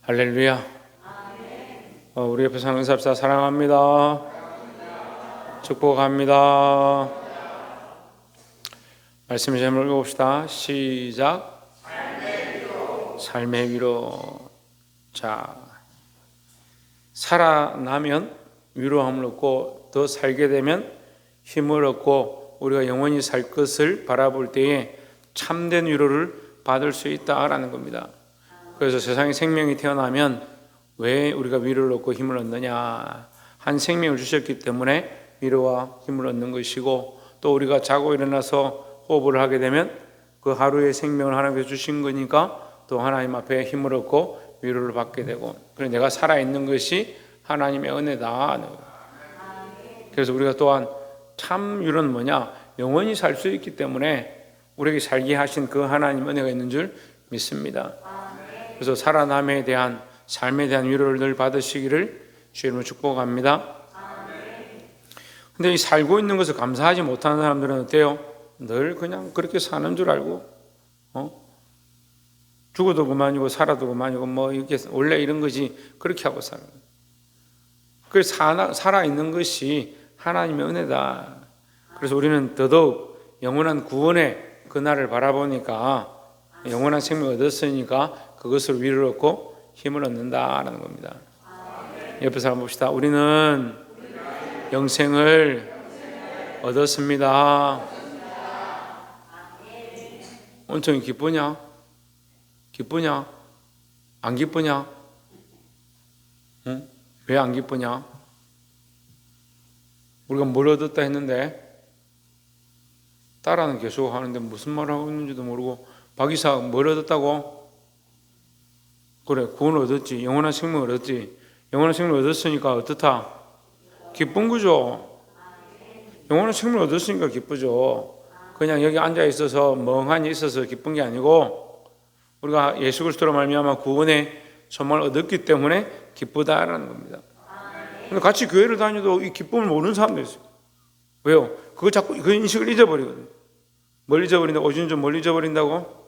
할렐루야. 우리 옆에 사는 은사합시다. 사랑합니다. 축복합니다. 말씀 제목을 읽어봅시다. 시작. 삶의 위로. 자, 살아나면 위로함을 얻고 더 살게 되면 힘을 얻고 우리가 영원히 살 것을 바라볼 때에 참된 위로를 받을 수 있다라는 겁니다. 그래서 세상에 생명이 태어나면 왜 우리가 위로를 얻고 힘을 얻느냐? 한 생명을 주셨기 때문에 위로와 힘을 얻는 것이고, 또 우리가 자고 일어나서 호흡을 하게 되면 그 하루의 생명을 하나님께서 주신 거니까 또 하나님 앞에 힘을 얻고 위로를 받게 되고, 그래서 내가 살아있는 것이 하나님의 은혜다. 그래서 우리가 또한 참 위로는 뭐냐? 영원히 살 수 있기 때문에 우리에게 살게 하신 그 하나님 은혜가 있는 줄 믿습니다. 그래서 살아남에 대한, 삶에 대한 위로를 늘 받으시기를 주님으로 축복합니다. 근데 이 살고 있는 것을 감사하지 못하는 사람들은 어때요? 늘 그냥 그렇게 사는 줄 알고, 죽어도 그만이고 살아도 그만이고 뭐 이렇게 원래 이런 것이, 그렇게 하고 살아요. 그래서 살아있는 것이 하나님의 은혜다. 그래서 우리는 더더욱 영원한 구원의 그날을 바라보니까, 영원한 생명을 얻었으니까 그것을 위로를 얻고 힘을 얻는다라는 겁니다. 옆에 사람 봅시다. 우리는 영생을 얻었습니다. 온천이 기쁘냐? 기쁘냐? 안 기쁘냐? 응? 왜 안 기쁘냐? 우리가 뭘 얻었다 했는데 따라는 계속 하는데 무슨 말을 하고 있는지도 모르고, 박이사 뭘 얻었다고? 그래, 구원을 얻었지. 영원한 생명을 얻었지. 영원한 생명을 얻었으니까 어떻다? 기쁜 거죠. 영원한 생명을 얻었으니까 기쁘죠. 그냥 여기 앉아 있어서 멍하니 있어서 기쁜 게 아니고, 우리가 예수 그리스도로 말미암아 구원의 소망을 얻었기 때문에 기쁘다라는 겁니다. 근데 같이 교회를 다녀도 이 기쁨을 모르는 사람도 있어요. 왜요? 그거 자꾸 그 인식을 잊어버리거든요. 뭘 잊어버린다고? 오줌 좀 뭘 잊어버린다고?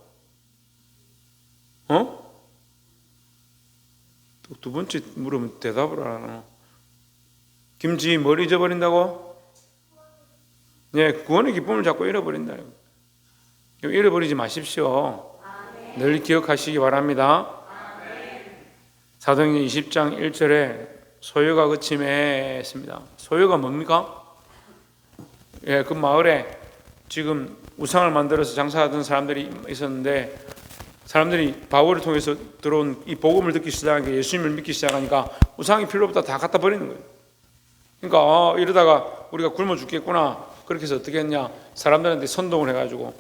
두 번째 물으면 대답을 안 하나? 김지 뭘 잊어버린다고? 네, 구원의 기쁨을 자꾸 잃어버린다. 잃어버리지 마십시오. 늘 기억하시기 바랍니다. 사도행전 20장 1절에 소요가 그침에 했습니다. 소요가 뭡니까? 예, 그 마을에 지금 우상을 만들어서 장사하던 사람들이 있었는데, 사람들이 바울을 통해서 들어온 이 복음을 듣기 시작하니까, 예수님을 믿기 시작하니까 우상이 필요 없다 다 갖다 버리는 거예요. 그러니까 이러다가 우리가 굶어 죽겠구나. 그렇게 해서 어떻게 했냐? 사람들한테 선동을 해가지고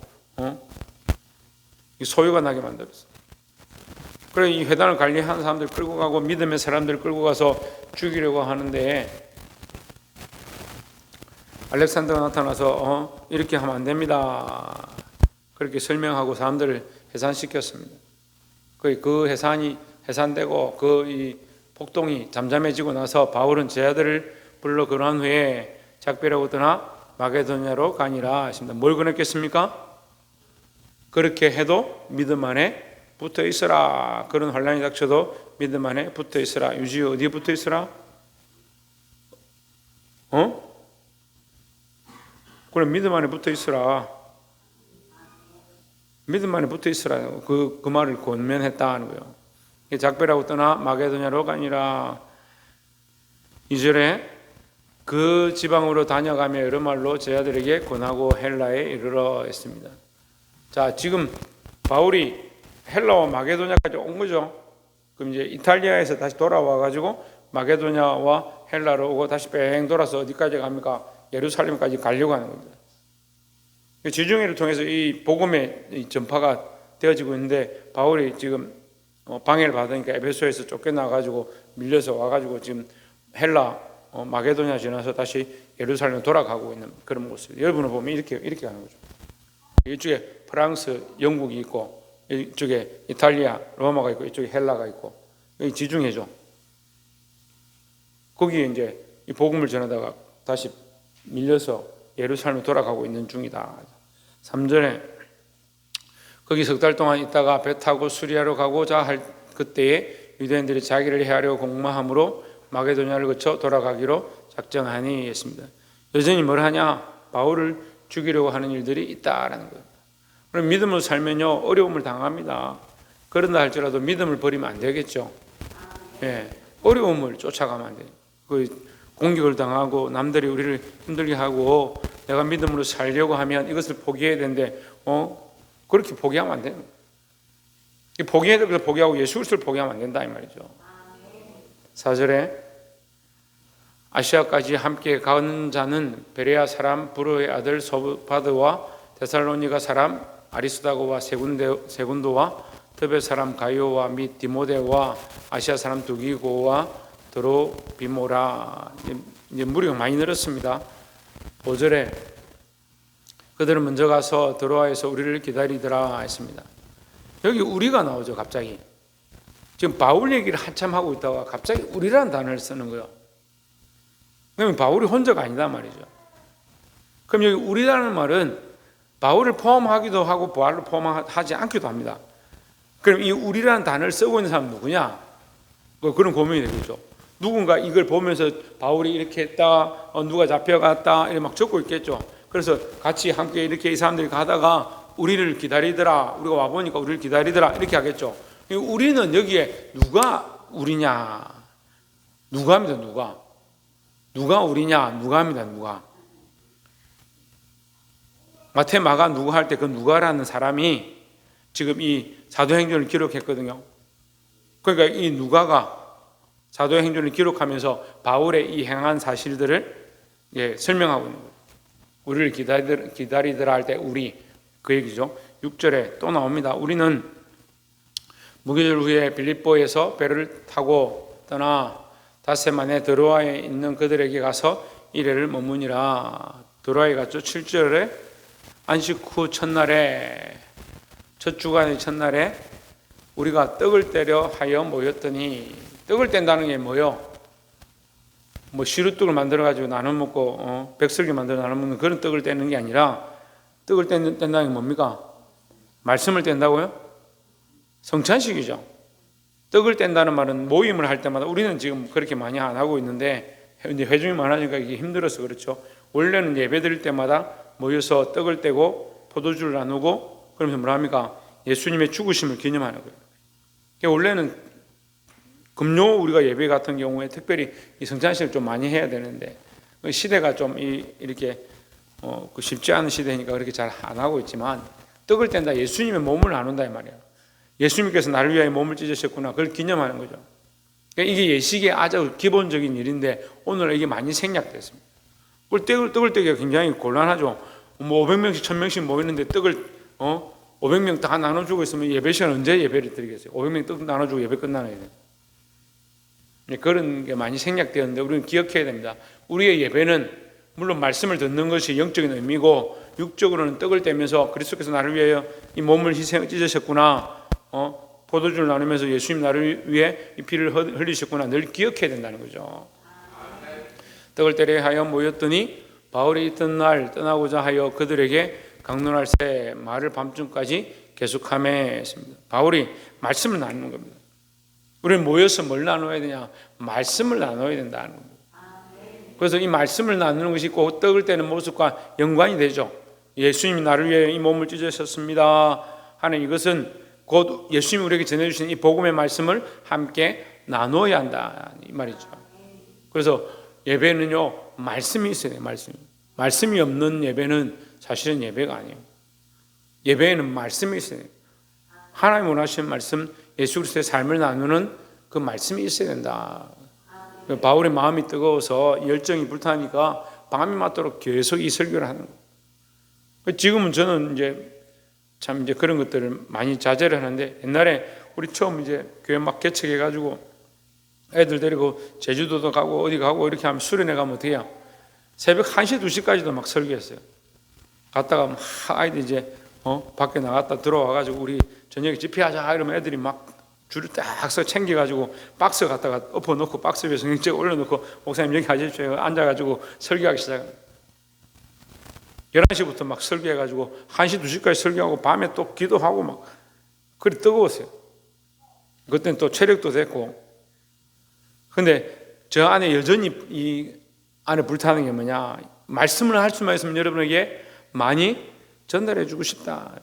소유가 나게 만들었어. 그래, 이 회당을 관리하는 사람들 끌고 가고 믿음의 사람들 끌고 가서 죽이려고 하는데, 알렉산더가 나타나서 이렇게 하면 안 됩니다. 그렇게 설명하고 사람들을 해산시켰습니다. 그 해산이 해산되고 이 폭동이 잠잠해지고 나서 바울은 제자들을 불러 그러한 후에 작별하고 떠나 마게도냐로 가니라 하십니다. 뭘 권했겠습니까? 그렇게 해도 믿음 안에 붙어 있으라. 그런 환란이 닥쳐도 믿음 안에 붙어 있으라. 유지 어디에 붙어 있으라? 그래, 믿음 안에 붙어 있으라. 믿음 안에 붙어 있으라. 그 말을 권면했다 하는 거예요. 작별하고 떠나 마게도냐로 가니라. 2절에 그 지방으로 다녀가며 여러 말로 제자들에게 권하고 헬라에 이르러 했습니다. 자, 지금 바울이 헬라와 마게도냐까지 온 거죠. 그럼 이제 이탈리아에서 다시 돌아와 가지고 마게도냐와 헬라로 오고 다시 뺑 돌아서 어디까지 갑니까? 예루살렘까지 가려고 하는 겁니다. 지중해를 통해서 이 복음의 전파가 되어지고 있는데, 바울이 지금 방해를 받으니까 에베소에서 쫓겨나가지고 밀려서 와가지고 지금 헬라 마게도냐 지나서 다시 예루살렘 돌아가고 있는 그런 모습. 여러분을 보면 이렇게 가는 거죠. 이쪽에 프랑스, 영국이 있고, 이쪽에 이탈리아, 로마가 있고, 이쪽에 헬라가 있고, 여기 지중해죠. 거기에 이제 이 복음을 전하다가 다시 밀려서 예루살렘에 돌아가고 있는 중이다. 3절에 거기 석 달 동안 있다가 배 타고 수리아로 가고자 할 그때에 유대인들이 자기를 해하려 공모함으로 마게도냐를 거쳐 돌아가기로 작정하니 했습니다. 여전히 뭘 하냐? 바울을 죽이려고 하는 일들이 있다라는 거예요. 그럼 믿음으로 살면요 어려움을 당합니다. 그런다 할지라도 믿음을 버리면 안 되겠죠. 예, 어려움을 쫓아가면 안 돼요. 그 공격을 당하고 남들이 우리를 힘들게 하고 내가 믿음으로 살려고 하면 이것을 포기해야 되는데 그렇게 포기하면 안 돼요. 포기해야 될 것을 포기하고 예수 그리스도를 포기하면 안 된다 이 말이죠. 4절에 아시아까지 함께 가는 자는 베레아 사람 브로의 아들 소바드와 데살로니가 사람 아리스다고와 세군도와 드베 사람 가이오와 및 디모데와 아시아 사람 두기고와 드로비모라. 이제 무리가 많이 늘었습니다. 5절에 그들은 먼저 가서 드로아에서 우리를 기다리더라 했습니다. 여기 우리가 나오죠. 갑자기 지금 바울 얘기를 한참 하고 있다가 갑자기 우리라는 단어를 쓰는 거예요. 그러면 바울이 혼자가 아니다 말이죠. 그럼 여기 우리라는 말은 바울을 포함하기도 하고 바울을 포함하지 않기도 합니다. 그럼 이 우리라는 단어를 쓰고 있는 사람은 누구냐? 그런 고민이 되겠죠. 누군가 이걸 보면서 바울이 이렇게 했다, 누가 잡혀갔다 이렇게 막 적고 있겠죠. 그래서 같이 함께 이렇게 이 사람들이 가다가 우리를 기다리더라, 우리가 와보니까 우리를 기다리더라 이렇게 하겠죠. 우리는 여기에 누가 우리냐? 누가입니다. 누가 우리냐? 누가입니다. 누가. 마태 마가 누가 할 때 그 누가라는 사람이 지금 이 사도행전을 기록했거든요. 그러니까 이 누가가 사도행전을 기록하면서 바울의 이 행한 사실들을 설명하고 있는 거예요. 우리를 기다리더라 할 때 우리 그 얘기죠. 6절에 또 나옵니다. 우리는 무교절 후에 빌립보에서 배를 타고 떠나 닷새 만에 드로아에 있는 그들에게 가서 이래를 머무니라. 드로아에 갔죠. 7절에 안식 후 첫날에 첫 주간의 첫날에 우리가 떡을 떼려 하여 모였더니, 떡을 뗀다는 게 뭐요? 뭐 시루떡을 만들어 가지고 나눠 먹고 백설기 만들어 나눠 먹는 그런 떡을 떼는 게 아니라, 떡을 뗀다는 게 뭡니까? 말씀을 뗀다고요? 성찬식이죠. 떡을 뗀다는 말은 모임을 할 때마다, 우리는 지금 그렇게 많이 안 하고 있는데 이제 회중이 많아지니까 이게 힘들어서 그렇죠. 원래는 예배 드릴 때마다 모여서 떡을 떼고 포도주를 나누고 그러면서 뭐라 합니까? 예수님의 죽으심을 기념하는 거예요. 원래는 금요 우리가 예배 같은 경우에 특별히 이 성찬식을 좀 많이 해야 되는데 시대가 좀 이렇게 쉽지 않은 시대니까 그렇게 잘 안 하고 있지만, 떡을 뗀다, 예수님의 몸을 나눈다 이 말이에요. 예수님께서 나를 위하여 몸을 찢으셨구나, 그걸 기념하는 거죠. 그러니까 이게 예식의 아주 기본적인 일인데 오늘 이게 많이 생략됐습니다. 떡을 떼기가 굉장히 곤란하죠. 뭐 500명씩 1000명씩 모이는데 떡을 500명 다 나눠주고 있으면 예배 시간 언제 예배를 드리겠어요? 500명 떡 나눠주고 예배 끝나야 돼요. 그런 게 많이 생략되었는데 우리는 기억해야 됩니다. 우리의 예배는 물론 말씀을 듣는 것이 영적인 의미고, 육적으로는 떡을 떼면서 그리스도께서 나를 위하여 이 몸을 찢으셨구나, 포도주를 나누면서 예수님 나를 위해 이 피를 흘리셨구나, 늘 기억해야 된다는 거죠. 떡을 떼려 하여 모였더니 바울이 이튿날 떠나고자 하여 그들에게 강론할 새 말을 밤중까지 계속하며 했습니다. 바울이 말씀을 나누는 겁니다. 우리는 모여서 뭘 나눠야 되냐? 말씀을 나눠야 된다는 겁니다. 그래서 이 말씀을 나누는 것이 꼭 떡을 떼는 모습과 연관이 되죠. 예수님이 나를 위해 이 몸을 찢으셨습니다 하는 이것은 곧 예수님이 우리에게 전해주신 이 복음의 말씀을 함께 나눠야 한다 이 말이죠. 그래서 예배는요, 말씀이 있어야 돼요. 말씀이 없는 예배는 사실은 예배가 아니에요. 예배에는 말씀이 있어야 돼요. 하나님 원하시는 말씀, 예수 그리스도의 삶을 나누는 그 말씀이 있어야 된다. 바울의 마음이 뜨거워서 열정이 불타니까 밤이 맞도록 계속 이 설교를 하는 거예요. 지금은 저는 이제 그런 것들을 많이 자제를 하는데, 옛날에 우리 처음 이제 교회 막 개척해가지고 애들 데리고 제주도도 가고 어디 가고 이렇게 하면 수련회 가면 어떻게 해요? 새벽 1시, 2시까지도 막 설교했어요. 갔다가 막 아이들 이제 밖에 나갔다 들어와가지고 우리 저녁에 집회하자 이러면 애들이 막 줄을 딱 서 챙겨가지고 박스 갖다가 엎어놓고 박스 위에 성경책 올려놓고 목사님 여기 하십시오 앉아가지고 설교하기 시작합니다. 11시부터 막 설교해가지고 1시, 2시까지 설교하고 밤에 또 기도하고 막 그리 뜨거웠어요. 그때는 또 체력도 됐고. 근데 저 안에 여전히 이 안에 불타는 게 뭐냐? 말씀을 할 수만 있으면 여러분에게 많이 전달해 주고 싶다.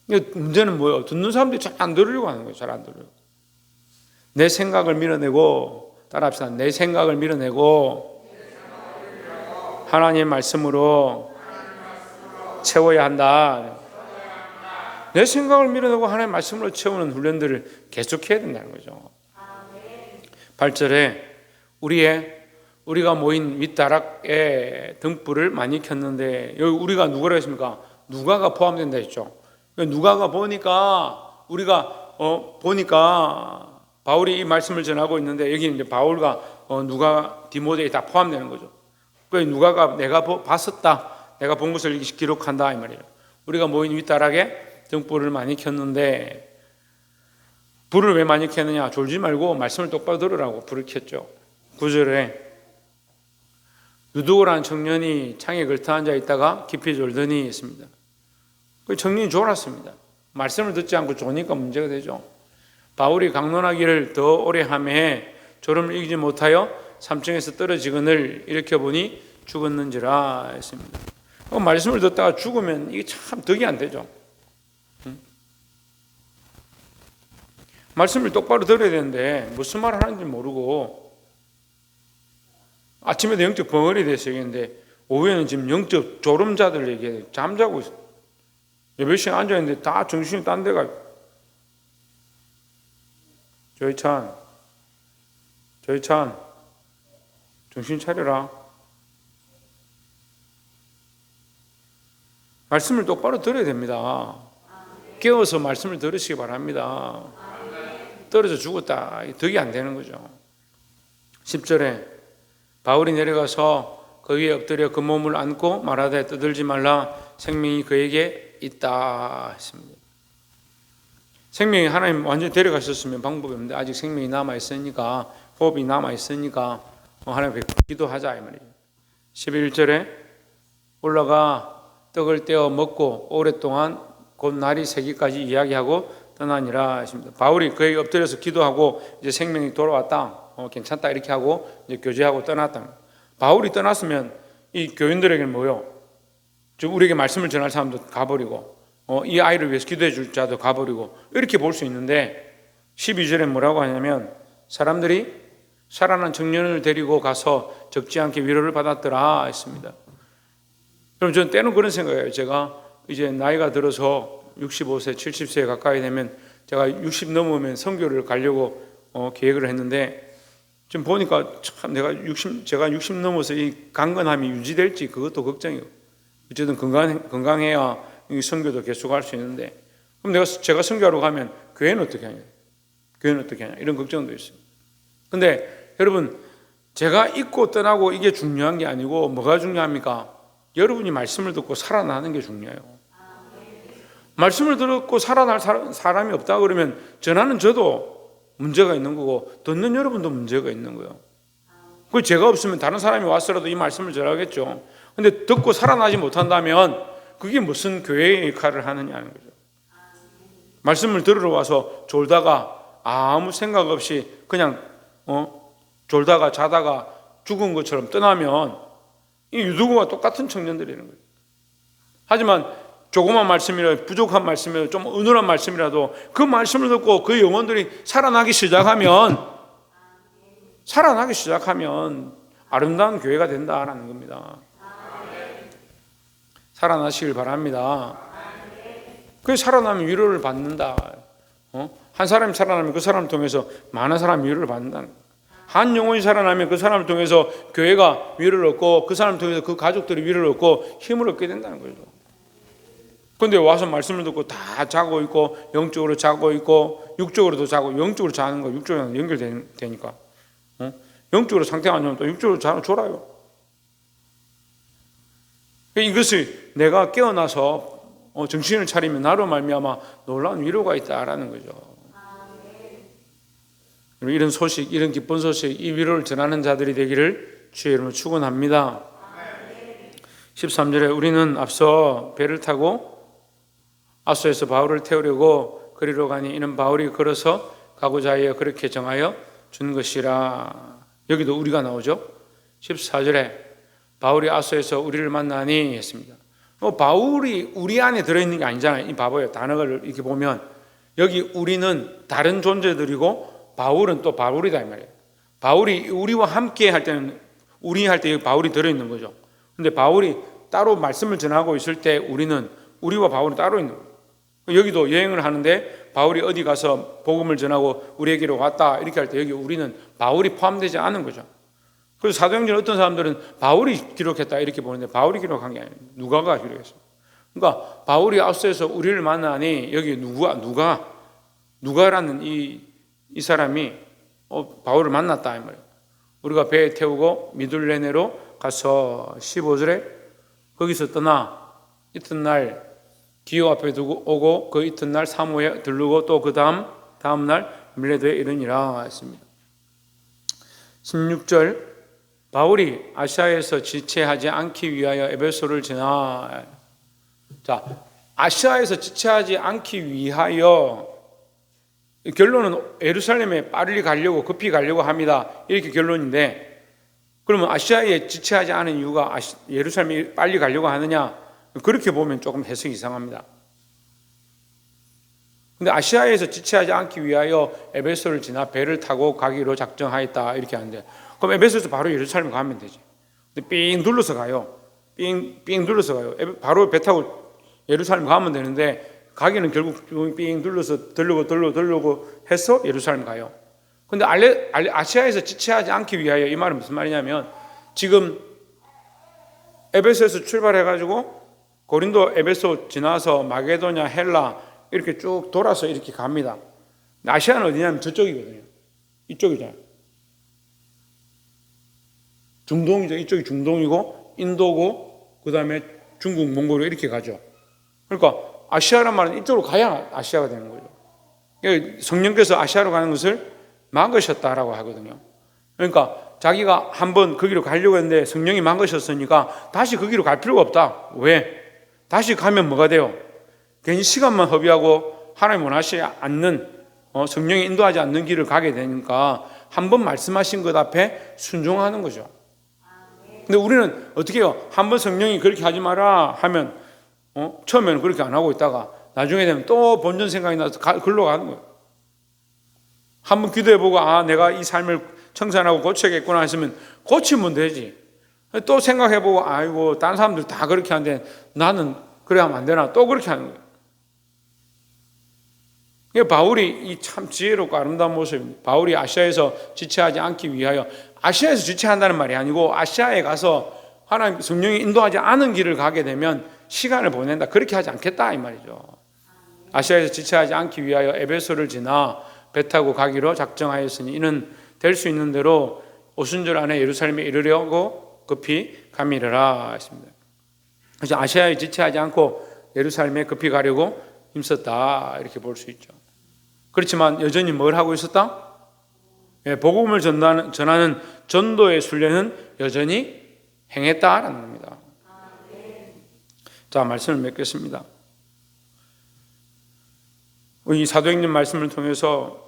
문제는 뭐예요? 듣는 사람들이 잘 안 들으려고 하는 거예요. 잘 안 들어요. 내 생각을 밀어내고, 따라합시다. 내 생각을 밀어내고 하나님의 말씀으로 채워야 한다. 내 생각을 밀어내고 하나님의 말씀으로 채우는 훈련들을 계속해야 된다는 거죠. 8절에 우리가 모인 윗다락에 등불을 많이 켰는데, 여기 우리가 누구라 했습니까? 누가가 포함된다 했죠. 누가가 보니까 보니까 바울이 이 말씀을 전하고 있는데, 여기 이제 바울과 누가 디모데에 다 포함되는 거죠. 그 누가가 내가 봤었다, 내가 본 것을 기록한다 이 말이에요. 우리가 모인 윗다락에 등불을 많이 켰는데, 불을 왜 많이 켰느냐? 졸지 말고 말씀을 똑바로 들으라고 불을 켰죠. 9절에 유두고라는 청년이 창에 걸터 앉아 있다가 깊이 졸더니 있습니다. 그 청년이 졸았습니다. 말씀을 듣지 않고 조니까 문제가 되죠. 바울이 강론하기를 더 오래 하매 졸음을 이기지 못하여 3층에서 떨어지거늘 일으켜보니 죽었는지라 했습니다. 말씀을 듣다가 죽으면 이게 참 덕이 안 되죠. 말씀을 똑바로 들어야 되는데 무슨 말을 하는지 모르고 아침에도 영적 벙어리 돼서 얘기했는데 오후에는 지금 영적 졸음자들 얘기해요. 잠자고 있어요. 예배 시간 앉아있는데 다 정신이 딴 데가. 조희찬 정신 차려라. 말씀을 똑바로 들어야 됩니다. 깨워서 말씀을 들으시기 바랍니다. 떨어져 죽었다, 덕이 안 되는 거죠. 10절에 바울이 내려가서 그 위에 엎드려 그 몸을 안고 말하되 떠들지 말라, 생명이 그에게 있다 했습니다. 생명이 하나님 완전히 데려가셨으면 방법이 없는데 아직 생명이 남아있으니까, 호흡이 남아있으니까 하나님 기도하자 이 말이에요. 11절에 올라가 떡을 떼어 먹고 오랫동안 곧 날이 새기까지 이야기하고 떠나니라 하십니다. 바울이 그에게 엎드려서 기도하고 이제 생명이 돌아왔다, 괜찮다 이렇게 하고 이제 교제하고 떠났다. 바울이 떠났으면 이 교인들에게는 뭐요? 즉 우리에게 말씀을 전할 사람도 가버리고 이 아이를 위해서 기도해 줄 자도 가버리고 이렇게 볼 수 있는데, 12절에 뭐라고 하냐면 사람들이 살아난 청년을 데리고 가서 적지 않게 위로를 받았더라 했습니다. 그럼 저는 때는 그런 생각이에요. 제가 이제 나이가 들어서 65세, 70세에 가까이 되면 제가 60 넘으면 선교를 가려고 계획을 했는데, 지금 보니까 참 제가 60 넘어서 이 강건함이 유지될지 그것도 걱정이에요. 어쨌든 건강해야 이 선교도 계속할 수 있는데, 그럼 제가 선교하러 가면 교회는 어떻게 하냐? 이런 걱정도 있어요. 근데 여러분, 제가 잊고 떠나고 이게 중요한 게 아니고 뭐가 중요합니까? 여러분이 말씀을 듣고 살아나는 게 중요해요. 말씀을 듣고 살아날 사람이 없다 그러면 전하는 저도 문제가 있는 거고 듣는 여러분도 문제가 있는 거예요. 그 제가 없으면 다른 사람이 왔어라도 이 말씀을 전하겠죠. 근데 듣고 살아나지 못한다면 그게 무슨 교회의 역할을 하느냐는 거죠. 말씀을 들으러 와서 졸다가 아무 생각 없이 그냥 졸다가 자다가 죽은 것처럼 떠나면 이 유두고와 똑같은 청년들이라는 거예요. 하지만 조그만 말씀이라도, 부족한 말씀이라도, 좀 은은한 말씀이라도 그 말씀을 듣고 그 영혼들이 살아나기 시작하면 아름다운 교회가 된다라는 겁니다. 살아나시길 바랍니다. 그 살아나면 위로를 받는다. 한 사람이 살아나면 그 사람을 통해서 많은 사람이 위로를 받는다는 거예요. 한 영혼이 살아나면 그 사람을 통해서 교회가 위로를 얻고 그 사람을 통해서 그 가족들이 위로를 얻고 힘을 얻게 된다는 거죠. 그런데 와서 말씀을 듣고 다 자고 있고 영적으로 자고 있고 육적으로도 자고, 영적으로 자는 거 육적으로 연결되니까 영적으로 상태가 안 좋으면 또 육적으로 자는 졸아요. 이것을 내가 깨어나서 정신을 차리면 나로 말미암아 놀라운 위로가 있다라는 거죠. 이런 소식, 이런 기쁜 소식, 이 위로를 전하는 자들이 되기를 주의 이름으로 축원합니다. 13절에 우리는 앞서 배를 타고 아소에서 바울을 태우려고 그리로 가니 이는 바울이 걸어서 가고자 하여 그렇게 정하여 준 것이라. 여기도 우리가 나오죠. 14절에 바울이 아소에서 우리를 만나니 했습니다. 바울이 우리 안에 들어있는 게 아니잖아요. 이 봐봐요. 단어를 이렇게 보면 여기 우리는 다른 존재들이고 바울은 또 바울이다 이 말이에요. 바울이 우리와 함께 할 때는 우리 할 때 여기 바울이 들어있는 거죠. 근데 바울이 따로 말씀을 전하고 있을 때 우리는 우리와 바울은 따로 있는 거예요. 여기도 여행을 하는데 바울이 어디 가서 복음을 전하고 우리에게로 왔다 이렇게 할 때 여기 우리는 바울이 포함되지 않은 거죠. 그래서 사도행전 어떤 사람들은 바울이 기록했다 이렇게 보는데 바울이 기록한 게 아니에요. 누가가 기록했어요. 그러니까 바울이 아소에서 우리를 만나니 여기 누가라는 이 사람이 바울을 만났다 이 말이에요. 우리가 배에 태우고 미둘레네로 가서 15절에 거기서 떠나 이튿날 기호 앞에 두고 오고 그 이튿날 사모에 들르고 또 그 다음날 밀레도에 이르니라 했습니다. 16절 바울이 아시아에서 지체하지 않기 위하여 에베소를 지나. 자, 아시아에서 지체하지 않기 위하여 결론은 예루살렘에 빨리 가려고 급히 가려고 합니다. 이렇게 결론인데 그러면 아시아에 지체하지 않은 이유가 예루살렘에 빨리 가려고 하느냐? 그렇게 보면 조금 해석이 이상합니다. 근데 아시아에서 지체하지 않기 위하여 에베소를 지나 배를 타고 가기로 작정하였다 이렇게 하는데 그럼 에베소에서 바로 예루살렘 가면 되지. 근데 삥 둘러서 가요. 삥 둘러서 가요. 바로 배 타고 예루살렘 가면 되는데 가기는 결국 삥 둘러서 들르고 해서 예루살렘 가요. 근데 아시아에서 지체하지 않기 위하여 이 말은 무슨 말이냐면 지금 에베소에서 출발해가지고 고린도 에베소 지나서 마게도냐 헬라 이렇게 쭉 돌아서 이렇게 갑니다. 아시아는 어디냐면 저쪽이거든요. 이쪽이잖아요. 중동이죠. 이쪽이 중동이고 인도고 그 다음에 중국, 몽골로 이렇게 가죠. 그러니까 아시아란 말은 이쪽으로 가야 아시아가 되는 거죠. 성령께서 아시아로 가는 것을 막으셨다라고 하거든요. 그러니까 자기가 한번 거기로 가려고 했는데 성령이 막으셨으니까 다시 거기로 갈 필요가 없다. 왜? 다시 가면 뭐가 돼요? 괜히 시간만 허비하고 하나님 원하시지 않는 성령이 인도하지 않는 길을 가게 되니까 한번 말씀하신 것 앞에 순종하는 거죠. 근데 우리는 어떻게 해요? 한번 성령이 그렇게 하지 마라 하면 처음에는 그렇게 안 하고 있다가 나중에 되면 또 본전 생각이 나서 글로 가는 거예요. 한번 기도해보고 내가 이 삶을 청산하고 고쳐야겠구나 했으면 고치면 되지. 또 생각해보고 아이고 다른 사람들 다 그렇게 하는데 나는 그래 하면 안 되나 또 그렇게 하는 거예요. 바울이 이 참 지혜롭고 아름다운 모습입니다. 바울이 아시아에서 지체하지 않기 위하여 아시아에서 지체한다는 말이 아니고 아시아에 가서 하나님 성령이 인도하지 않은 길을 가게 되면 시간을 보낸다. 그렇게 하지 않겠다 이 말이죠. 아시아에서 지체하지 않기 위하여 에베소를 지나 배 타고 가기로 작정하였으니 이는 될 수 있는 대로 오순절 안에 예루살렘에 이르려고 급히 가미르라 했습니다. 그래서 아시아에 지체하지 않고 예루살렘에 급히 가려고 힘썼다 이렇게 볼 수 있죠. 그렇지만 여전히 뭘 하고 있었다? 복음을 전하는 전도의 순례는 여전히 행했다라는 겁니다. 자, 말씀을 맺겠습니다. 이 사도행전 말씀을 통해서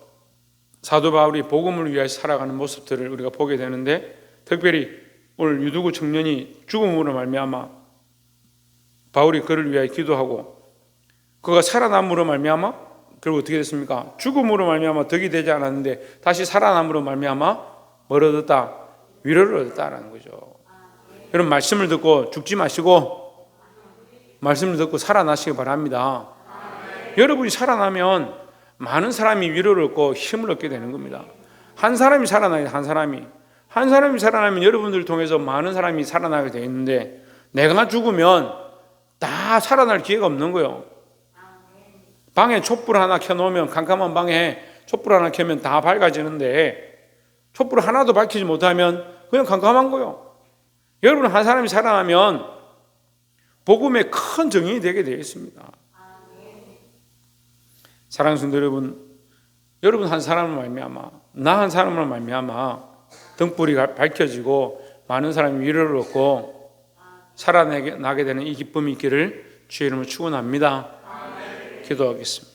사도 바울이 복음을 위하여 살아가는 모습들을 우리가 보게 되는데 특별히 오늘 유두구 청년이 죽음으로 말미암아 바울이 그를 위하여 기도하고 그가 살아남으로 말미암아 결국 어떻게 됐습니까? 죽음으로 말미암아 덕이 되지 않았는데 다시 살아남으로 말미암아 뭘 얻었다? 위로를 얻었다라는 거죠. 여러분 말씀을 듣고 죽지 마시고 말씀을 듣고 살아나시기 바랍니다. 여러분이 살아나면 많은 사람이 위로를 얻고 힘을 얻게 되는 겁니다. 한 사람이 살아나요. 한 사람이 살아나면 여러분들을 통해서 많은 사람이 살아나게 되어 있는데 내가 죽으면 다 살아날 기회가 없는 거예요. 방에 촛불 하나 켜놓으면 캄캄한 방에 촛불 하나 켜면 다 밝아지는데 촛불 하나도 밝히지 못하면 그냥 캄캄한 거예요. 여러분 한 사람이 살아나면 복음의 큰 정인이 되게 되어 있습니다. 사랑하는 성도 여러분 한 사람을 말미암아 나 한 사람을 말미암아 등불이 밝혀지고 많은 사람이 위로를 얻고 살아나게 되는 이 기쁨이 있기를 주의 이름으로 축원합니다. 기도하겠습니다.